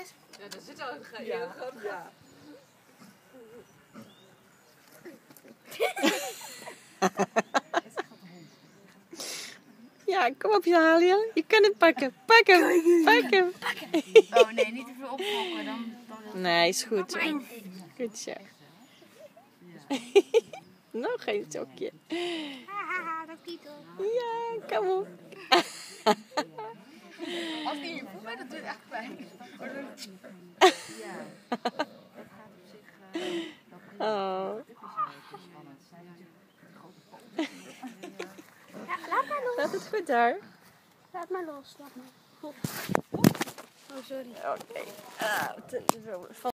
Yes. Ja, daar zit al een groot Ja. Ja, kom op Jalia. Je kan het pakken. Pak hem. Pak hem. Oh nee, niet te veel opfokken. Dan Nee, is goed zo. Goed zo. Nog een sokje. Haha, dat titel. Ja, kom op. Als die in je voet bent, dat doet echt pijn. Ja, dat gaat op zich Oh. Ja, laat maar los. Gaat het goed daar? Laat maar los. Laat maar. Oh, sorry. Oké.